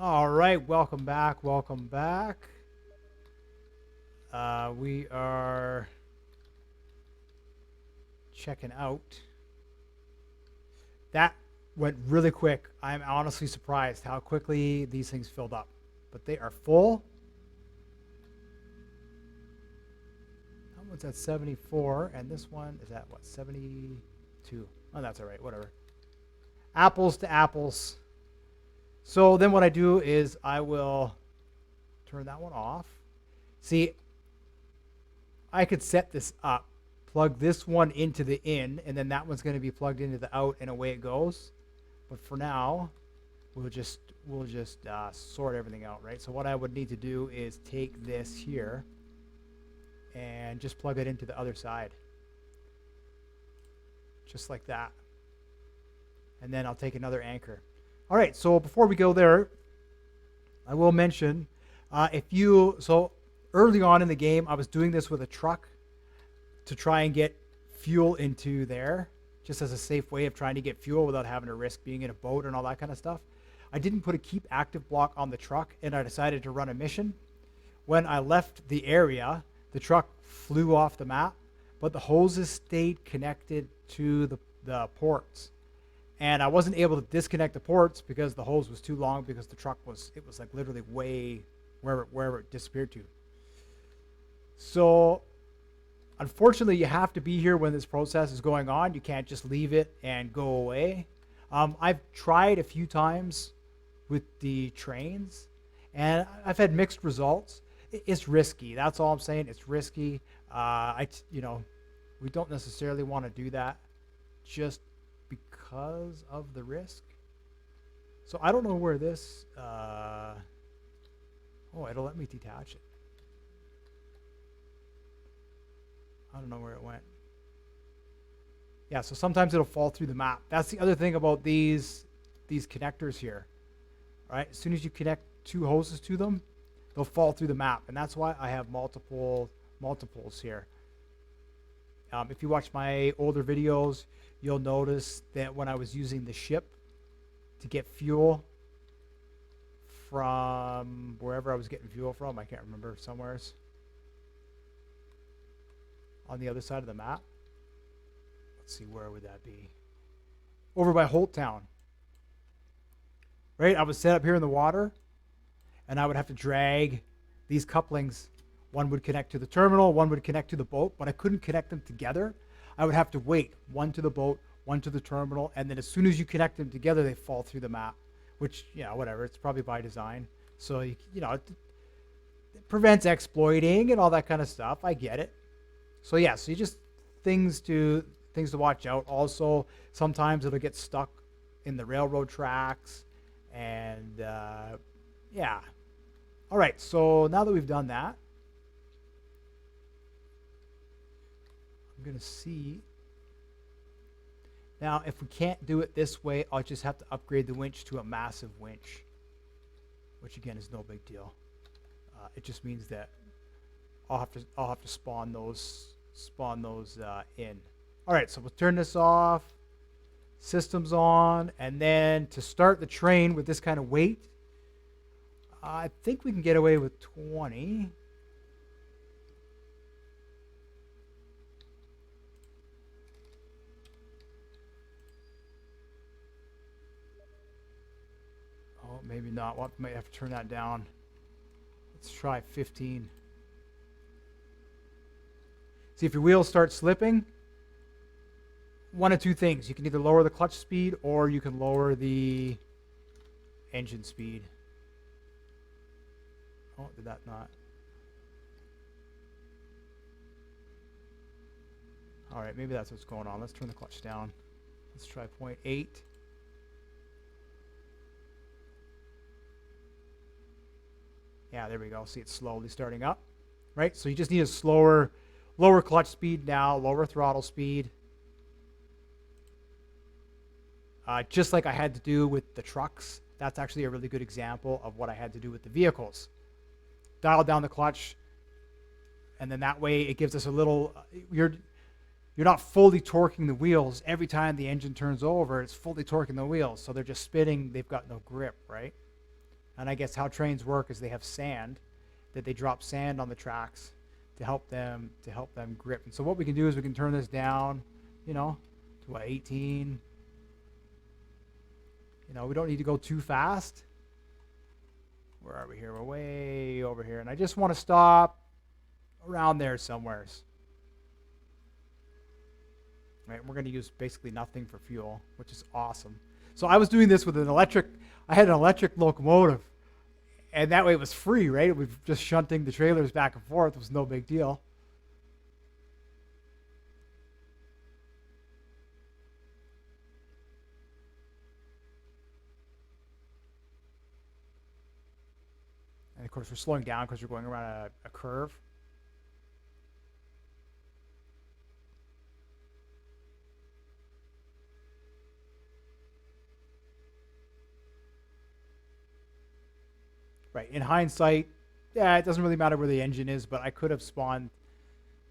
All right, welcome back. Welcome back. We are checking out. That went really quick. I'm honestly surprised how quickly these things filled up. But they are full. That one's at 74, and this one is at what, 72? Oh, that's all right. Whatever. Apples to apples. So then what I do is I will turn that one off. See, I could set this up, plug this one into the in, and then that one's going to be plugged into the out, and away it goes. But for now, we'll just sort everything out, right? So what I would need to do is take this here and just plug it into the other side, just like that. And then I'll take another anchor. All right. So before we go there, I will mention so early on in the game, I was doing this with a truck to try and get fuel into there, just as a safe way of trying to get fuel without having to risk being in a boat and all that kind of stuff. I didn't put a keep active block on the truck, and I decided to run a mission. When I left the area, the truck flew off the map, but the hoses stayed connected to the ports. And I wasn't able to disconnect the ports because the hose was too long, because the truck was like literally way wherever it disappeared to. So unfortunately, you have to be here when this process is going on. You can't just leave it and go away. I've tried a few times with the trains, and I've had mixed results. It's risky. That's all I'm saying. It's risky. We don't necessarily want to do that just because of the risk. So I don't know where this. It'll let me detach it. I don't know where it went. Yeah, so sometimes it'll fall through the map. That's the other thing about these connectors here. All right, as soon as you connect two hoses to them, they'll fall through the map, and that's why I have multiples here. If you watch my older videos, you'll notice that when I was using the ship to get fuel from wherever I was getting fuel from, I can't remember, somewheres on the other side of the map. Let's see, where would that be? Over by Holt Town. Right? I was set up here in the water, and I would have to drag these couplings. One would connect to the terminal, one would connect to the boat, but I couldn't connect them together. I would have to wait, one to the boat, one to the terminal, and then as soon as you connect them together, they fall through the map, which, whatever, it's probably by design. So, it prevents exploiting and all that kind of stuff. I get it. So yeah, so you just things to watch out. Also, sometimes it'll get stuck in the railroad tracks, and yeah. All right, so now that we've done that, I'm gonna see. Now, if we can't do it this way, I'll just have to upgrade the winch to a massive winch, which again is no big deal. It just means that I'll have to spawn those in. All right, so we'll turn this off. System's on, and then to start the train with this kind of weight, I think we can get away with 20. Oh, maybe not. We might have to turn that down. Let's try 15. See, if your wheels start slipping, one of two things. You can either lower the clutch speed or you can lower the engine speed. Oh, did that not? All right, maybe that's what's going on. Let's turn the clutch down. Let's try 0.8. Yeah, there we go. See, it's slowly starting up, right? So you just need a lower clutch speed now, lower throttle speed. Just like I had to do with the trucks. That's actually a really good example of what I had to do with the vehicles. Dial down the clutch, and then that way it gives us a little, you're not fully torquing the wheels. Every time the engine turns over, it's fully torquing the wheels. So they're just spinning, they've got no grip, right? And I guess how trains work is they have sand, that they drop sand on the tracks to help them grip. And so what we can do is we can turn this down, you know, to what, 18. You know, we don't need to go too fast. Where are we here? We're way over here. And I just want to stop around there somewheres. Right, we're going to use basically nothing for fuel, which is awesome. So I was doing this with I had an electric locomotive, and that way it was free, right? It was just shunting the trailers back and forth. It was no big deal. And of course, we're slowing down because we're going around a curve. Right. In hindsight, yeah, it doesn't really matter where the engine is, but I could have spawned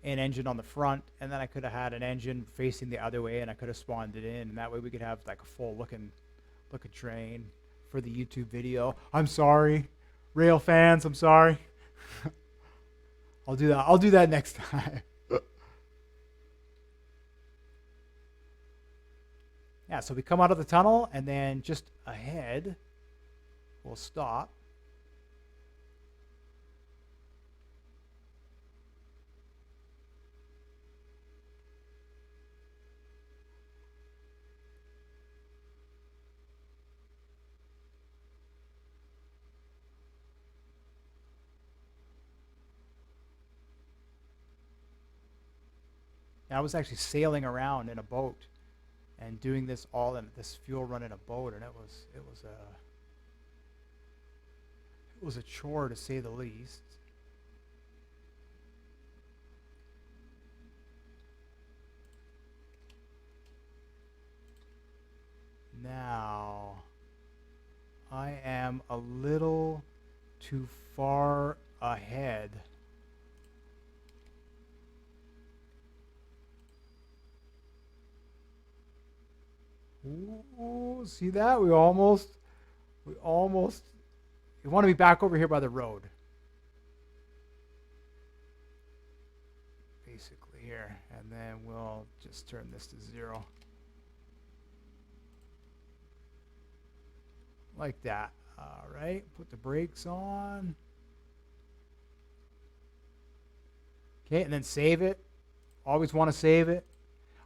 an engine on the front, and then I could have had an engine facing the other way, and I could have spawned it in, and that way we could have like a full looking train for the YouTube video. I'm sorry, rail fans. I'm sorry. I'll do that. I'll do that next time. Yeah. So we come out of the tunnel, and then just ahead, we'll stop. I was actually sailing around in a boat and doing this all in this fuel run in a boat, and it was a chore to say the least. Now, I am a little too far ahead. Ooh, see that? We almost, we want to be back over here by the road. Basically here. And then we'll just turn this to 0. Like that. All right, put the brakes on. Okay, and then save it. Always want to save it.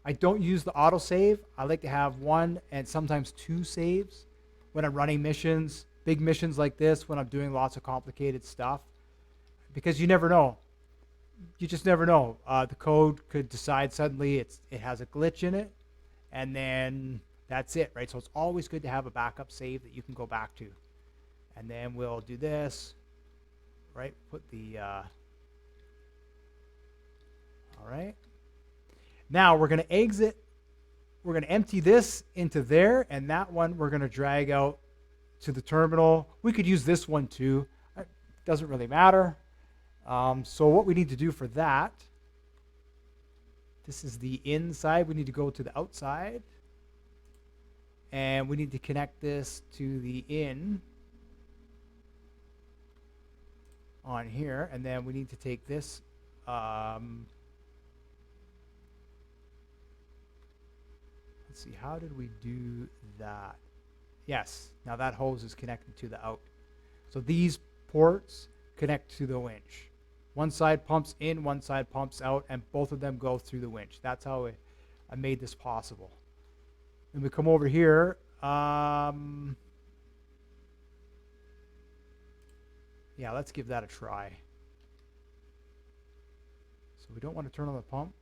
I don't use the autosave. I like to have 1 and sometimes 2 saves when I'm running missions, big missions like this, when I'm doing lots of complicated stuff. Because you never know. You just never know. The code could decide suddenly it has a glitch in it, and then that's it, right? So it's always good to have a backup save that you can go back to. And then we'll do this, right? Put the, all right. Now we're going to exit. We're going to empty this into there, and that one we're going to drag out to the terminal. We could use this one too. It doesn't really matter. So what we need to do for that, this is the inside. We need to go to the outside, and we need to connect this to the in on here, and then we need to take this. Let's see, how did we do that? Yes, now that hose is connected to the out. So these ports connect to the winch. One side pumps in, one side pumps out, and both of them go through the winch. That's how I made this possible. And we come over here. Yeah, let's give that a try. So we don't want to turn on the pump.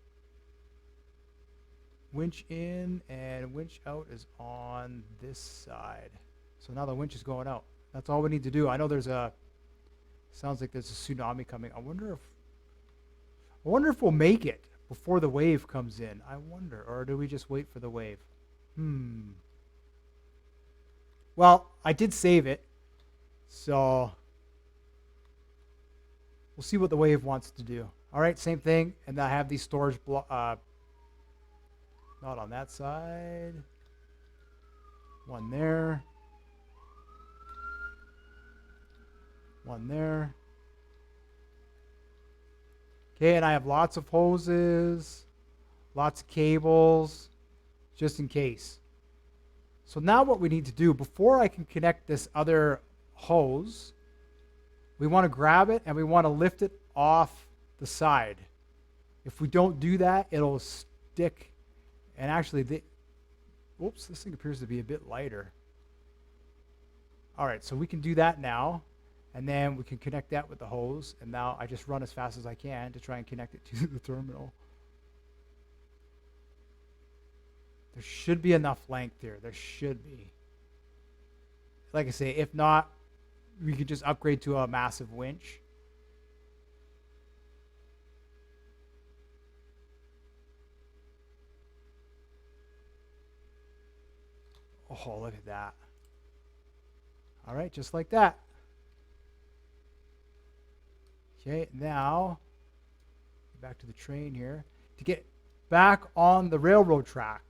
Winch in and winch out is on this side. So now the winch is going out. That's all we need to do. I know sounds like there's a tsunami coming. I wonder if we'll make it before the wave comes in. I wonder, or do we just wait for the wave? Well, I did save it, so we'll see what the wave wants to do. All right, same thing, and I have these storage not on that side. One there. One there. Okay, and I have lots of hoses, lots of cables, just in case. So now what we need to do, before I can connect this other hose, we want to grab it and we want to lift it off the side. If we don't do that, it'll stick. And actually, whoops, this thing appears to be a bit lighter. All right, so we can do that now. And then we can connect that with the hose. And now I just run as fast as I can to try and connect it to the terminal. There should be enough length here. There should be. Like I say, if not, we could just upgrade to a massive winch. Oh, look at that. All right, just like that. Okay, now, back to the train here. To get back on the railroad track,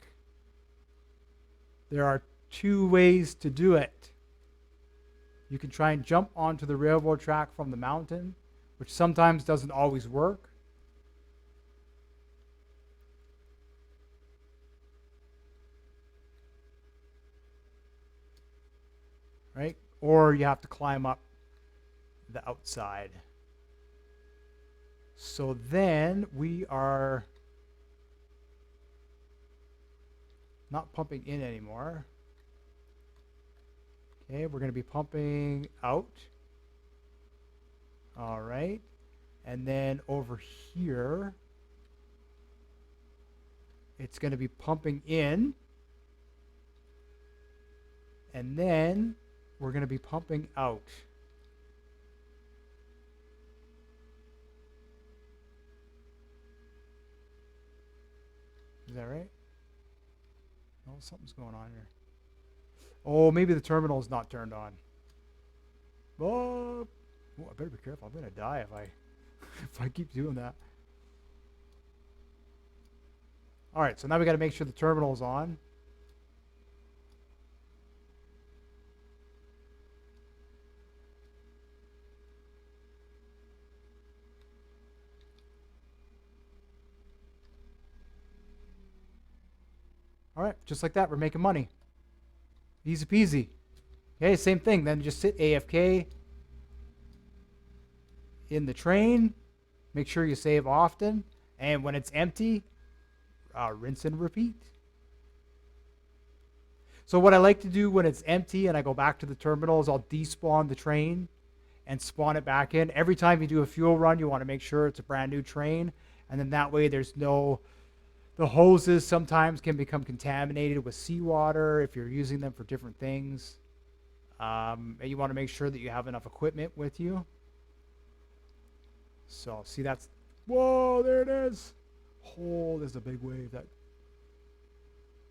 there are two ways to do it. You can try and jump onto the railroad track from the mountain, which sometimes doesn't always work. Right? Or you have to climb up the outside. So then we are not pumping in anymore. Okay, we're going to be pumping out. All right. And then over here, it's going to be pumping in. And then we're going to be pumping out. Is that right? Oh, something's going on here. Oh, maybe the terminal is not turned on. Oh, I better be careful. I'm going to die if I if I keep doing that. All right, so now we got to make sure the terminal is on. All right, just like that, we're making money. Easy peasy. Okay, same thing. Then just sit AFK in the train. Make sure you save often. And when it's empty, rinse and repeat. So what I like to do when it's empty and I go back to the terminal is I'll despawn the train and spawn it back in. Every time you do a fuel run, you want to make sure it's a brand new train. And then that way there's no... The hoses sometimes can become contaminated with seawater if you're using them for different things. And you want to make sure that you have enough equipment with you. So, see, that's... Whoa, there it is. Oh, there's a big wave. That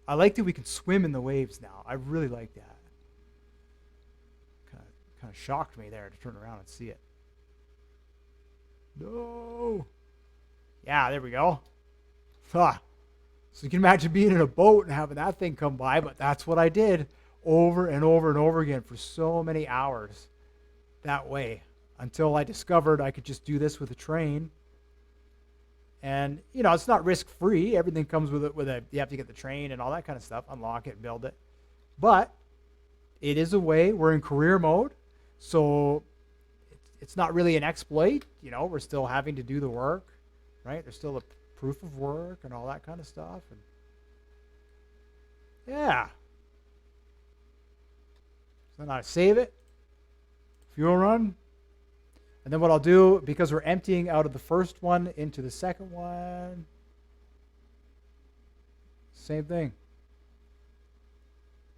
I like that we can swim in the waves now. I really like that. Kind of shocked me there to turn around and see it. No. Yeah, there we go. Ha. So you can imagine being in a boat and having that thing come by, but that's what I did over and over and over again for so many hours that way until I discovered I could just do this with a train. And, you know, it's not risk-free. Everything comes with it. You have to get the train and all that kind of stuff, unlock it, build it. But it is a way. We're in career mode, so it's not really an exploit. You know, we're still having to do the work, right? There's still a proof of work and all that kind of stuff. And yeah. So now I save it, fuel run, and then what I'll do, because we're emptying out of the first one into the second one, same thing.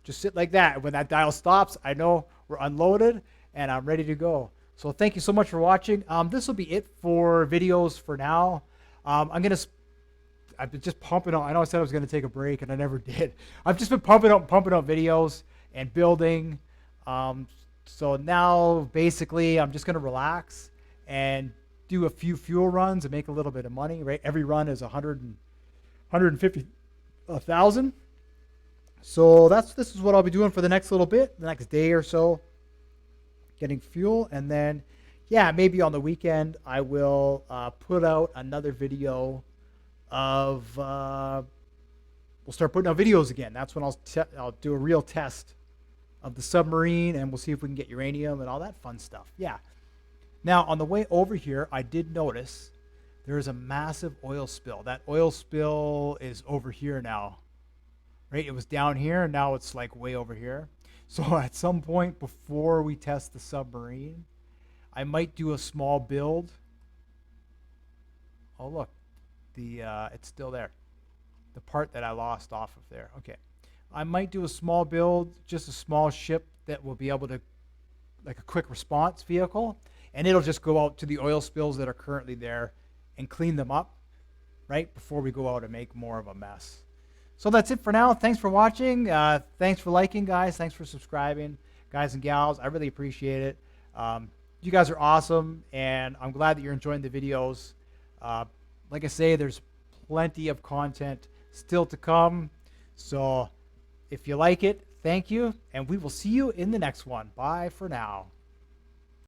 Just sit like that. When that dial stops, I know we're unloaded and I'm ready to go. So thank you so much for watching. This will be it for videos for now. I've been just pumping out. I know I said I was going to take a break, and I never did. I've just been pumping out videos and building. So now, basically, I'm just going to relax and do a few fuel runs and make a little bit of money. Right, every run is 150,000. So this is what I'll be doing for the next little bit, the next day or so. getting fuel, and then, yeah, maybe on the weekend I will put out another video of. We'll start putting out videos again. That's when I'll do a real test of the submarine, and we'll see if we can get uranium and all that fun stuff. Yeah. Now, on the way over here, I did notice there is a massive oil spill. That oil spill is over here now, right? It was down here, and now it's like way over here. So at some point before we test the submarine, I might do a small build. Oh, look, it's still there. The part that I lost off of there. Okay. I might do a small build, just a small ship that will be able to, like a quick response vehicle, and it'll just go out to the oil spills that are currently there and clean them up, right, before we go out and make more of a mess. So that's it for now. Thanks for watching. Thanks for liking, guys. Thanks for subscribing, guys and gals. I really appreciate it. You guys are awesome, and I'm glad that you're enjoying the videos. Like I say, there's plenty of content still to come. So if you like it, thank you, and we will see you in the next one. Bye for now.